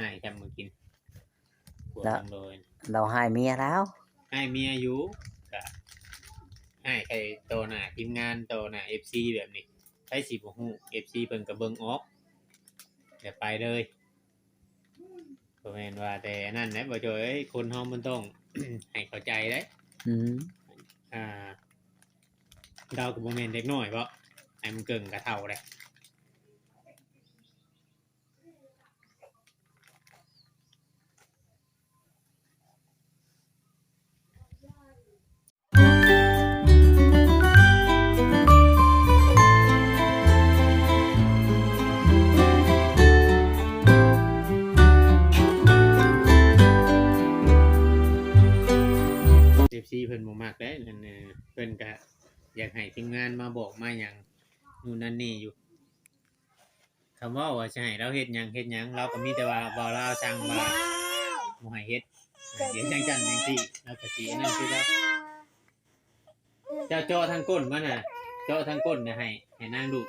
ให้จำมากินปวด แล้ว ตังโดย เราให้เมียแล้ว ให้เมียอยู่ก็ให้ใครโตหน้าทีมงานโตหน้า FC แบบนี้ใช้สิบ่ฮู้ FC เพิ่นก็เบิ่งออกเดี๋ยวไปเลยบ่แม่นว่าแต่นั่นแหละบ่จ่อยเอ้ยคนเฮามันต้อง ให้เข้าใจเด้ อืม เราก็บ่แม่นเด็กน้อยเพราะให้มันเกิงกะเฒ่าเลยFC เพิ่นบ่มักเด้นั่นเพิ่นก็อยากให้ทีมงานมาบอกมาหยังนู่นนั่นนี่อยู่คำเว้าว่าสิให้เราเฮ็ดหยังเราก็มีแต่ว่าบ่เราสั่งว่าบ่ให้เฮ็ดเดี๋ยวจังซั่นจังซี่เราก็สินั่นคือแล้วเจ้าเจาะทางก้นมันน่ะเจาะทางก้นน่ะให้นางดู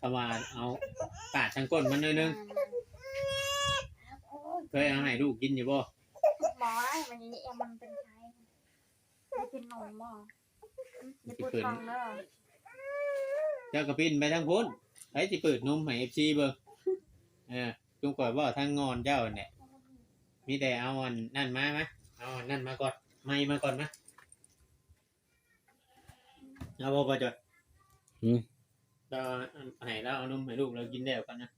คำว่าเอาปาดทางก้นมันหน่อยนึงเคยเอาให้ลูกกินอยู่บ่ บอยมันนี่มันเป็นไงไม่กินนมบ่อย่าปวดท้องเด้อ เจ้าก็ปิ้นไปทางพ้นไผสิเปิดนมให้ FC เบิ่งจุงก่อยบ่ทางงอนเจ้าเนี่ยมีแต่เอาอันนั่นมาไหมเอาอันนั่นมาก่อนไม่มาก่อนนะเอาบ่บ่จดเราให้เราเอานมให้ลูกเรากินแล้วกันนะ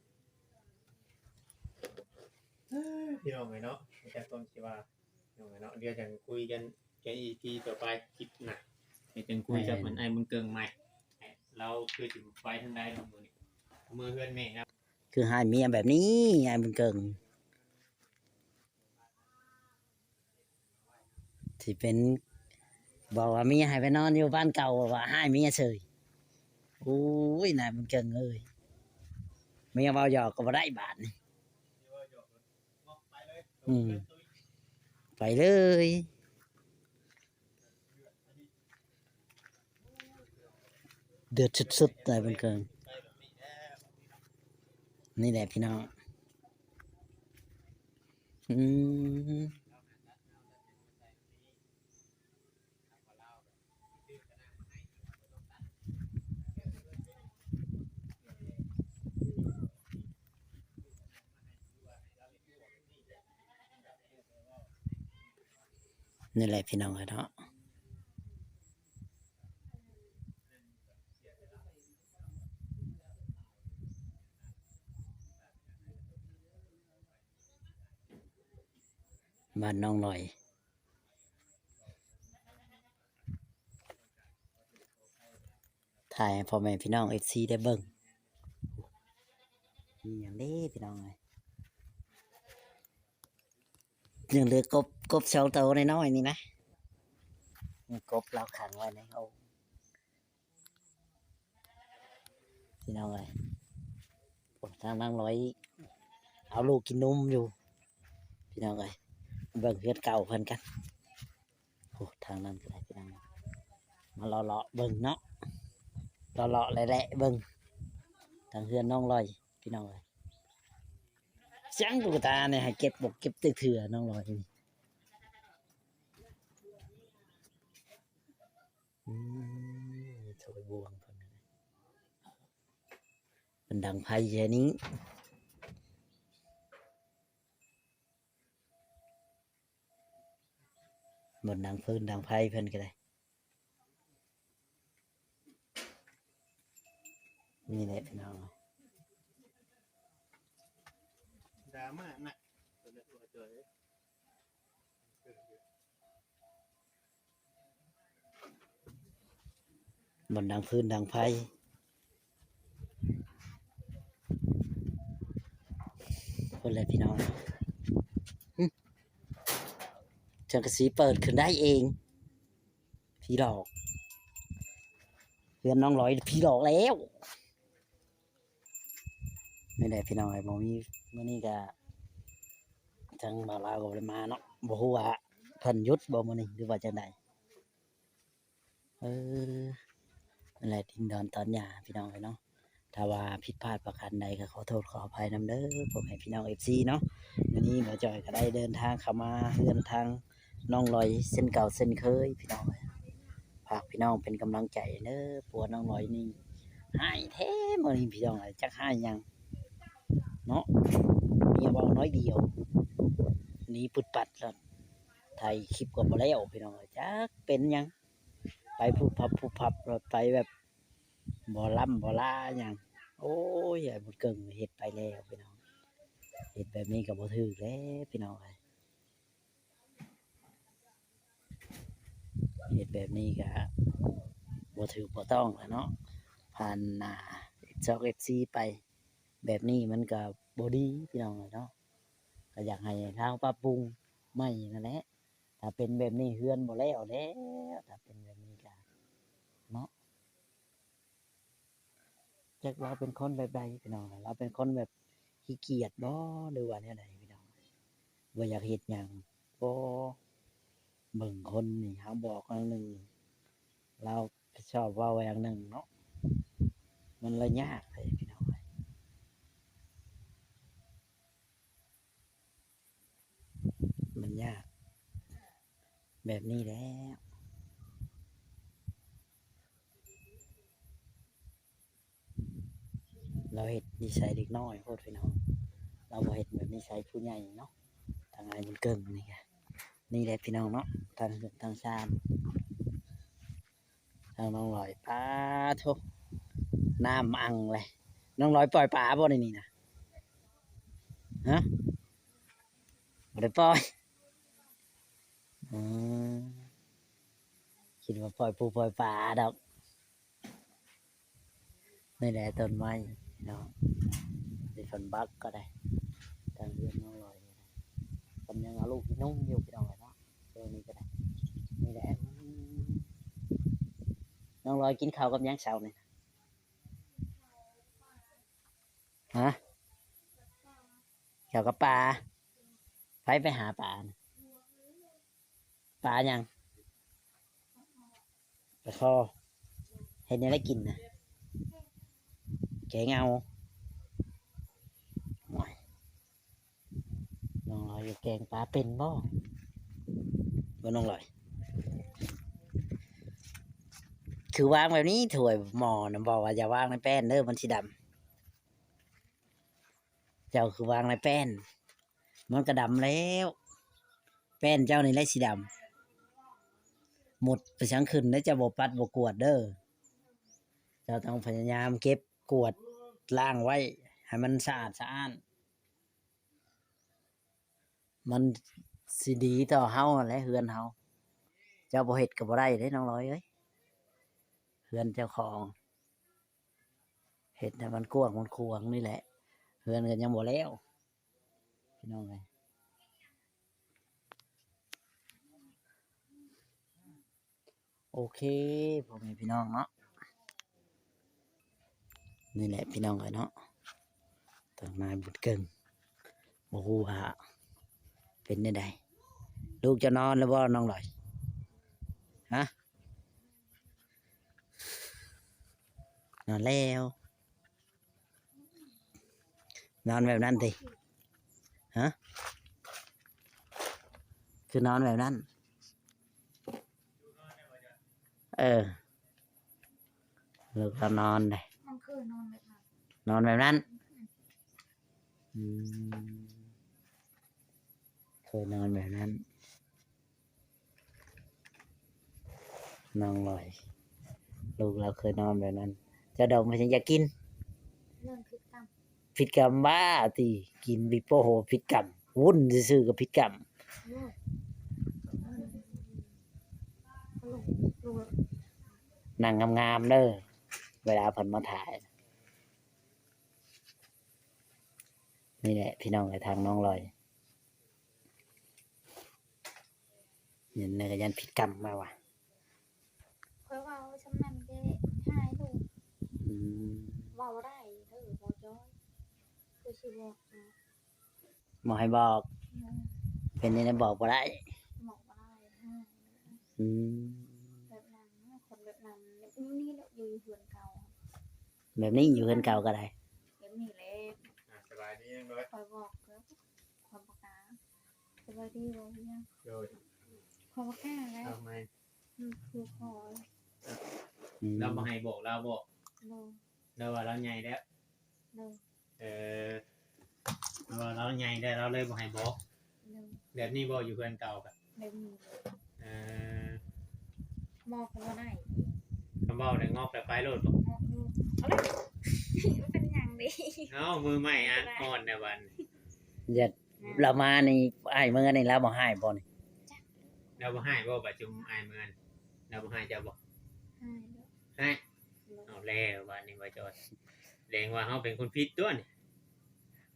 พี่น้องไงเนาะอาจารย์ต้นสิว่าพี่น้องไงเนาะเดี๋ยวจะคุยกันแค่ EP ต่อไปคลิปหน้าเดี๋ยวจะคุยกับมันไอ้มึงเกิงใหม่เราคือสิไปทางใดทางมือเพื่อนแม่ครับ คือให้เมียแบบนี้ให้มันเกิงที่เป็นบอกว่าเมียให้ไปนอนอยู่บ้านเก่าว่าให้เมียเฉยโอ้ยนายมันเกิงเลยเมียเบาหยอกก็บ่ได้บาทนี่ไปเลยเดือดสุดๆเลยมันเกิงนี่แหละพี่น้องนี่แหละพี่น้องเนาะบ้านน้องลอยถ่ายพ่อแม่พี่น้องFCได้เบิ่งมีอย่างนี้พี่น้องเลยยังเหลือกบสองตัวน้อยๆนี่นะกบเราขังไว้ในเอาพี่น้องเลยทางนั่งร้อยเอาลูกกินนมอยู่พี่น้องเลยเบิ่งเฮือนเก่าเพิ่นกันโอ้ทางนั้นก็ได้พี่น้องมาเลาะเบิ่งเนาะเลาะแหละเบิ่งทางเฮือนน้องลอยพี่น้องเลยจังตุ๊กตาเนี่ยให้เก็บบกเก็บเถื่อน้องลอยนี่ถอยบวงเป็นดังไพ่แค่นี้หมดดังฟืนดังไพ่เพิ่นก็ได้นี่แหละพี่น้องดราม่าหนักหมดดังฟืนดังไพ่คนเลยพี่น้องจังกะสีเปิดขึ้นได้เองพี่หลอกเพื่อนน้องร้อยพี่หลอกแล้วไม่ได้พี่น้องไอ้บ่มีมื้อนี้ก็จังบ่าวลาวก็บ่ได้มาเนาะบ่ฮู้ว่าเพิ่นหยุดบ่มื้อนี้หรือว่าจังไดนั่นแหละดินดอนตอนหญ้าพี่น้องเอ้ยเนาะ ถ้าว่าผิดพลาดประการใดก็ขอโทษขออภัยนำเด้อพ่อแม่พี่น้อง FC เนาะวันนี้หมอจอยก็ได้เดินทางเข้ามาเฮือนทางน้องลอยเส้นเก่าเส้นเคยพี่น้องฝากพี่น้องเป็นกำลังใจเด้อปัวน้องลอยนี่หายแท้มื้อนี้พี่น้องจักหายหยังเนาะเมียเว้าน้อยเดียวหนีปุดปัดแล้วถ่ายคลิปก็บ่แล้วพี่น้องจักเป็นหยังไปพุบพับไปแบบบ่ล่ำบ่ลาหยังโอ้ยไอ้บุญเกิงเฮ็ดไปแล้วพี่น้องเฮ็ดแบบนี้ก็บ่ถูกแล้วพี่น้องเฮ็ดแบบนี้ก็บ่ถูกบ่ต้องแล้วเนาะผ่านหน้าFC ไปแบบนี้มันก็บ่ดีพี่น้องเนาะก็อยากให้ทางปรับปรุงใหม่นั่นแหละถ้าเป็นแบบนี้เฮือนบ่แล้วถ้าเป็นแบบนี้ก็เนาะจักเราเป็นคนแบบใดพี่น้องเราเป็นคนแบบขี้เกียจบ่หรือว่าแนวใดพี่น้องบ่อยากเฮ็ดหยังบ่เบิ่งคนนี่เฮาบอกอย่างหนึงเราชอบเว้าอย่างหนึงเนาะมันเลยยากเลยพี่น้องมันยากแบบนี้แหล้วเราเฮ็ดนิสัยเด็กน้อยโพดพี่น้องเราบ่เฮ็ดแบบนิสัยผู้ใหญ่เนาะทางไอ้มันเกิงนี่ไงนี่แหละพี่น้องเนาะทางชามทางน้องลอยปลาทุกน้ำอังเลยน้องลอยปล่อยปลาบ่ในนี่นะฮะบ่ได้ปล่อยอืมคิดว่าปล่อยปูปล่อยปลาดอกนี่แหละต้นไม้เนาะในฝนบักก็ได้ทางเรื่องน้องลอยกำลังเอาลูกพี่นุ่งอยู่พี่น้องเลยเนาะเรื่องนี้ก็ได้นี่แหละน้องลอยกินข้าวกับยังเช้านี่ฮะเกี่ยวกับปลาไปหาปลาปลายังไปคอเห็นยังได้กินนะแกงเอาน้องลอยอยู่แกงปลาเป็นบ่น้องลอยคือวางแบบนี้ถ้วยหม้อนะบอกว่าอย่าวางในแป้นเด้อมันสีดำเจ้าคือวางในแป้นมันก็ดำแล้วแป้นเจ้านี่แหละสีดำหมดไปชั้งขึ้นแล้วจะบ่ปัดบ่กวดเด้อเจ้าต้องพยายามเก็บกวดล้างไว้ให้มันสะอาดมันสิดีต่อเฮาและเฮือนเฮาเจ้าบ่เฮ็ดก็บ่ได้เด้น้องลอยเอ้ยเฮือนเจ้าของเฮ็ดให้มันกว้างมันควางนี่แหละเฮือนก็ยังบ่แล้วพี่น้องเอ้ยโอเคพ่อแม่พี่น้องเนาะนี่แหละพี่น้องเอ้ยเนาะทางนายบุญเกิงบ่ฮู้ว่าเป็นได้ใดลูกจะนอนแล้วบ่น้องลอยฮะนอนแล้วนอนแบบนั้นสิฮะคือนอนแบบนั้นลูกเรานอนเลย มันคือนอนแบบนั้น นอนแบบนั้นเคยนอนแบบนั้นน้องลอยลูกเราเคยนอนแบบนั้นจะดอกมันยังอยากกิน เรื่องพฤติกรรม ผิดกรรมบ้าตีกินบิโป้โหผิดกรรมวุ่นซื่อๆกับผิดกรรม ลูกลูก นั่งงามๆเด้อเวลาเพิ่นมาถ่ายนี่แหละพี่น้องในทางน้องลอยเห็นในกยันผิดกรรมมาว่ะ เพราะว่าฉันนั่นได้หายลูก เว้าได้เด้อบ่จ้อยคือสิบอกนะ หมอให้บอก เป็นนี่นะบอกบ่ได้ บอกบ่ได้ให้ อืม แบบนั้นคนแบบนั้นนี่แหละอยู่เฮือนเก่า แบบนี้อยู่เฮือนเก่าก็ได้ เดี๋ยวนี้เลย สบายดีจังเลย คอยบอกแล้วคอยประกาศสบายดีบ่ยัง โดย คอยประกาศแล้ว ทำไม คือคอย เราบ่ให้บอกเราบอก โดน เราว่าเราใหญ่แล้ว โดน เออเราว่าเราใหญ่แล้วเราเลยบ่ให้บอก โดน แบบนี้บ่อยู่เพื่อนเก่ากัน เดี๋ยวนี้ เออ บอกเขาว่าได้ คำเว้าได้งอกแต่ไปโลดบ่ บอกดูเอาเลยมันเป็นอย่างดี เอ้ามือใหม่อ่อนในวัน เดี๋ยวเรามานี่อ้ายมื้อนี่เราบ่ให้บ่นี่ เราบ่ให้บ่ประชุมอายเมือนเราบ่ให้เจ้าบ่ ให้ ให้เอาแล้ววันนี้ว่าจอยแสดงว่าเฮาเป็นคนผิดตัวนี่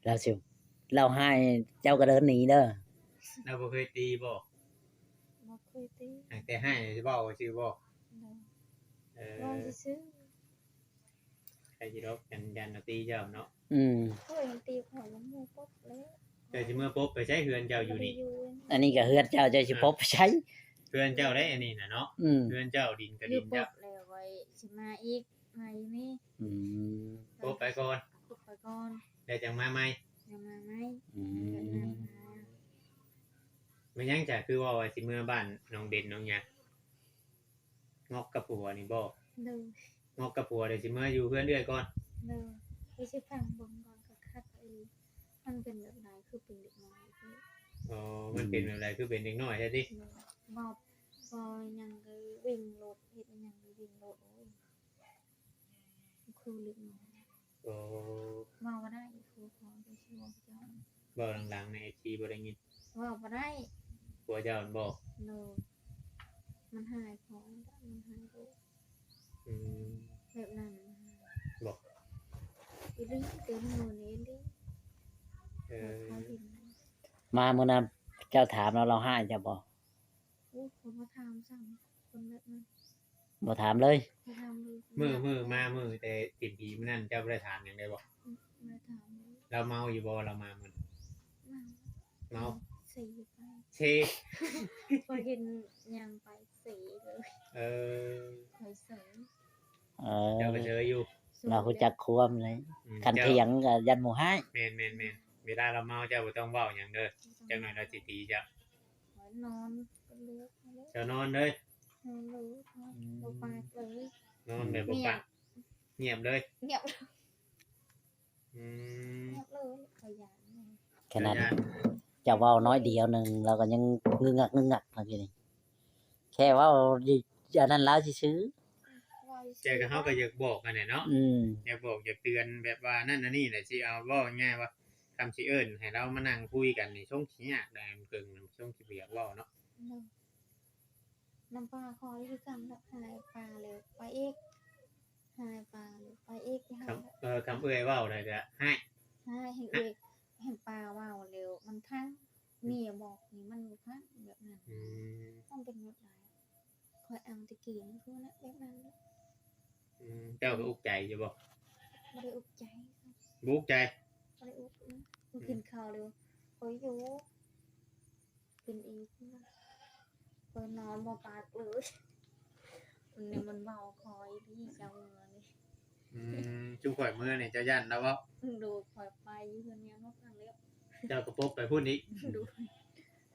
เราสิเราให้เจ้าก็เดินหนีเด้อ เราบ่เคยตีบ่ บอกเคยตี แต่ให้สิเว้าชื่อบ่ โดน เอ ว่า อ ซื้อ ใครสิรบกันยันเอาตีเจ้าเนาะ เคยตีขอน้ำมูกปุ๊บเลย แต่สิเมื่อปุ๊บไปใช้เฮือนเจ้าอยู่นี่ อันนี้ก็เฮือนเจ้าเจ้าสิพบใช้ เฮือนเจ้าได้อันนี้น่ะเนาะเฮือนเจ้าดินก็ อ ดิ ยู่ น ปุ๊ เจ้า บเลยไว้สิมาอีกมาอีนี่ อืม ปุ๊บไปก่อน ปุ๊บไปก่อน แล้วจังมาใหม่ ยังมาไหม อืม มันยังจะคือว่าว่าสิเมื่อบ้านน้องเด่นน้องหยังงอกกับผัวนี่บ่ ดู งอกกับผัวเดี๋ยวสิเมื่ออยู่เพื่อนเรื่อยก่อน ดูไปสิฟังบงก่อนก็คัดมันเป็นแบบไหนคือเป็นเด็กน้อยคือ อ๋อมันเป็นแบบไรคือเป็นเด็กน้อยใช่ดิ บอกบอยยังก็วิ่งรถเฮ็ดยังก็วิ่งรถโอ้ยคือเล็กน้อย โอ้ ว่าบ่ได้คือขอไปช่วยเจ้า บ่หลังๆในไอจีบ่ได้ยิน ว่าบ่ได้ ผัวเจ้ามันบอก โนมันหายของมันหายโรค อืม แบบนั้น บอก อีลิเต็มมือนี้ลิ เออ เขาเห็น มามื้อนั้นเจ้าถามเราให้เจ้าบ่ โอ้คนมาทำสั่งคนแบบนั้น บ่ถามเลย มาทำเลย มือมามือแต่ติดผีมันนั่นเจ้าบ่ได้ถามหยังได้บ่ มาทำเลย เราเมาอยู่บ่เรามามัน มา เมา สีไป เช พอเห็นยังไปสีเลย เออ คอยเสริม เอ เจ้า อ ก็เจออยู่ เรารู้จักควมเลย อืม คันเถียงก็ยันหมู่ให้ แม่นเวลาเราเมาเจ้าบ่ต้องเว้าหยังเด้อจังหน่อยเราสิตีเจ้า นอนก็เลือกเลย เจ้านอนเลย นอนรู้นอนปากเลย นอนแบบบ่ปากเงียบเลย เงียบ อืม เงียบเลยขยัน ขนาดเจ้าเว้าน้อยเดียวหนึงเราก็ยังงึกงักเมื่อกี้นี่แค่เว้าอันนั้นแล้วซื่อ เจอกับเฮาก็อยากบอกกันแหละเนาะ ๆอืม อยากบอกอยากเตือนแบบว่านั่นน่ะนี่แหละสิเอาเว้าง่ายๆว่าคำสิเอิ้นให้เรามานั่งคุยกันนี่ช่วงสิยากได้มันเกิงช่วงสิเบียกเว้าเนาะ น้ำปลาคอยคือกันแล้วหายปลาเลยไปอีกหายปลาเลยไปอีกหาย คำเอ้ยเว้าได้ก็ให้ หายให้อีกเห็นปลาว่าวเร็วมันทั้งเมียบอกนี่มันทั้งแบบนั้น อืม ต้องเป็นแบบไหนคอยเอาตะกี้นี่คือนะแบบนั้น เจ้าก็อุกใจอยู่บ่ ไม่ได้อุกใจ บุกใจ ไม่ได้อุกนะกินข้าวเร็วคอยอยู่กินอีกนะคอยนอนบ่ปากเลยมันเนี่ยมันเบาคอยที่เจ้าเงินนี่ จุข่อยมื้อนี่เจ้าย่านแล้วเว้า ดูคอยไปอยู่คนเนี้ยนอกทางเลี้ยว เจ้าก็พบไปพูดอีก ดู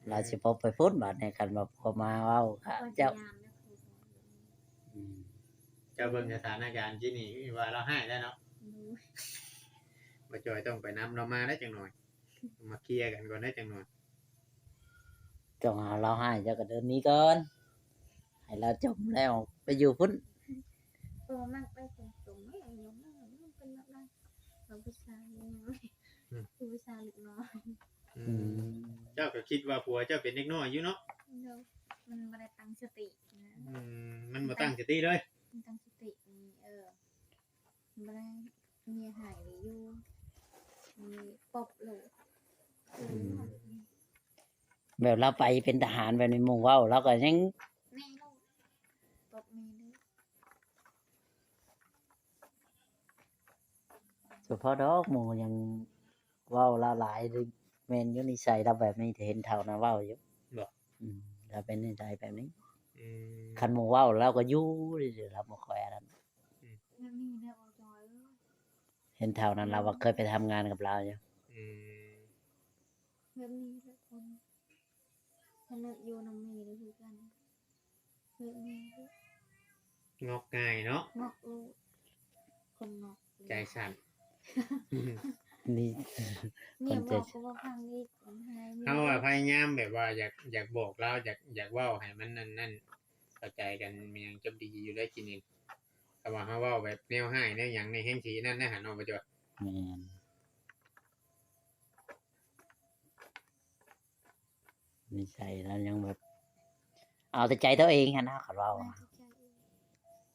เราสิพบไปพูดบัดในคันว่าพอมาเว้าค่ะ คอย เจ้า พยายามนะครู อืม เจ้าเบิ่งสถานการณ์ที่นี่ว่าเราให้แล้วเนาะ ดู บ่จอยต้องไปนำเรามาได้จังหน่อยมาเคลียร์กันก่อนได้จังหน่อย จ้องหาเราให้เจ้าก็เดินหนี้ก่อนให้เราจบแล้วไปอยู่พุ่น ตัวมากไปตรงตรงไม่เอายงมากมันเป็นแบบนั้นเราผู้ชายยังไงคือผู้ชายเล็กน้อย อืม เจ้าก็คิดว่าผัวเจ้าเป็นเด็กน้อยอยู่เนาะ เดี๋ยวมันไม่ได้ตั้งสตินะ มันบ่ตั้งสติเลย มันตั้งสติมีไม่ได้มีหายหรืออยู่มีปบเลย แบบเราไปเป็นทหารแบบในหมู่เว้าเราก็ยัง แม่ลูกปบมีเลย เฉพาะดอกหมู่ยังเว้าเราหลายหรือแม่นอยู่นิสัยเราแบบนี้เห็นเท่านะเว้าอยู่ บ่ เราเป็นนิสัยแบบนี้ อืม คันหมู่เว้าเราก็อยู่เรื่อยๆเราบ่ค่อยอันนั้น ยังมีเนี่ยเอาจอย เห็นเท่านั้นเราว่าเคยไปทำงานกับเราอยู่ อืม แบบนี้แหละคนขนาดอยู่น้ำมีเลยคือกันแบบนี้เลย งอกง่ายเนาะ งอกลูกคนงอกเลย ใจสั่น นี่ เนี่ยบอกก็ว่าพังอีกคนหาย เขาว่าพยายามแบบว่าอยากบอกเราอยากเว้าให้มันนั่นเข้าใจกันมันยังจะดีอยู่ได้กินเองแต่ว่าเขาเว้าแบบแนวให้แนวหยังในแห่งทีนั่นนะหันออกไปจ้ะ แม่นนิสัยเรายังแบบ เอาแต่ใจตัวเองฮะนะเขาเรา น่าจะใจ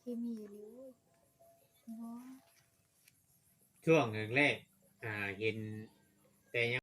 ที่มีอยู่เลยเนาะ ช่วงแรกๆเห็นแต่ยัง